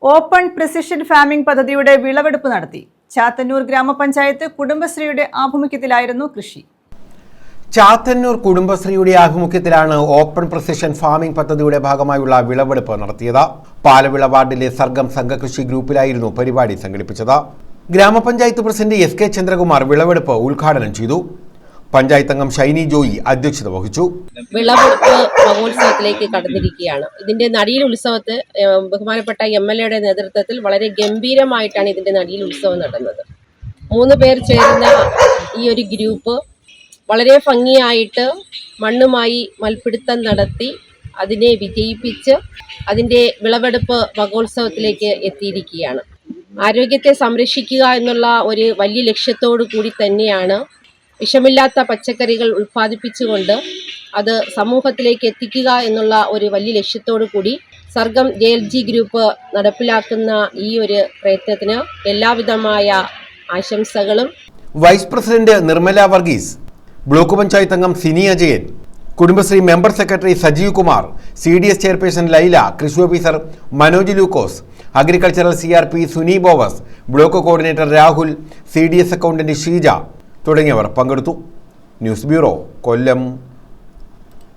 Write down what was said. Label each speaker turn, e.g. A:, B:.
A: Open precision farming പദ്ധതിയുടെ വിളവെടുപ്പ് നടത്തി. ചാത്തന്നൂർ ഗ്രാമപഞ്ചായത്ത് കുടുംബശ്രീയുടെ ആഭിമുഖ്യത്തിലായിരുന്നു കൃഷി.
B: ചാത്തന്നൂർ കുടുംബശ്രീയുടെ ആഭിമുഖ്യത്തിലാണ് ഓപ്പൺ പ്രിസിഷൻ ഫാമിംഗ് പദ്ധതിയുടെ ഭാഗമായുള്ള വിളവെടുപ്പ് നടത്തിയത്. പാലവിള വാർഡിലെ സർഗം സംഘകൃഷി ഗ്രൂപ്പിലായിരുന്നു പരിപാടി സംഘടിപ്പിച്ചത്. ഗ്രാമപഞ്ചായത്ത് പ്രസിഡന്റ് എസ് കെ ചന്ദ്രകുമാർ വിളവെടുപ്പ് ഉദ്ഘാടനം ചെയ്തു. പഞ്ചായത്ത് അംഗം ഷൈനി ജോയി അധ്യക്ഷത വഹിച്ചു.
C: വിളവെടുപ്പ് മഹോത്സവത്തിലേക്ക് കടന്നിരിക്കുകയാണ്. ഇതിന്റെ നടീൽ ഉത്സവത്തെ ബഹുമാനപ്പെട്ട MLA നേതൃത്വത്തിൽ വളരെ ഗംഭീരമായിട്ടാണ് ഇതിന്റെ നടീൽ ഉത്സവം നടന്നത്. 3 പേർ ചേരുന്ന ഈ ഒരു ഗ്രൂപ്പ് വളരെ ഭംഗിയായിട്ട് മണ്ണുമായി മൽപ്പിടുത്തം നടത്തി അതിനെ വിജയിപ്പിച്ച് അതിന്റെ വിളവെടുപ്പ് മഹോത്സവത്തിലേക്ക് എത്തിയിരിക്കുകയാണ്. ആരോഗ്യത്തെ സംരക്ഷിക്കുക എന്നുള്ള ഒരു വലിയ ലക്ഷ്യത്തോടു കൂടി തന്നെയാണ് വിഷമില്ലാത്ത പച്ചക്കറികൾ ഉൽപ്പാദിപ്പിച്ചുകൊണ്ട് അത് സമൂഹത്തിലേക്ക് എത്തിക്കുക എന്നുള്ള ഒരു വലിയ ലക്ഷ്യത്തോടു കൂടി സർഗം JLG ഗ്രൂപ്പ് നടപ്പിലാക്കുന്ന ഈ ഒരു പ്രയത്നത്തിന് എല്ലാവിധമായ ആശംസകളും.
B: Vice president Nirmala Varghese, block panchayat അംഗം Sini Ajayan, Kudumbashree member secretary Sajeev Kumar, CDS chairperson Laila, കൃഷി officer Manoj Lukose, agricultural CRP Suni Bovas, block coordinator Rahul, CDS accountant Sheeja തുടങ്ങിയവർ പങ്കെടുത്തു. ന്യൂസ് ബ്യൂറോ, കൊല്ലം.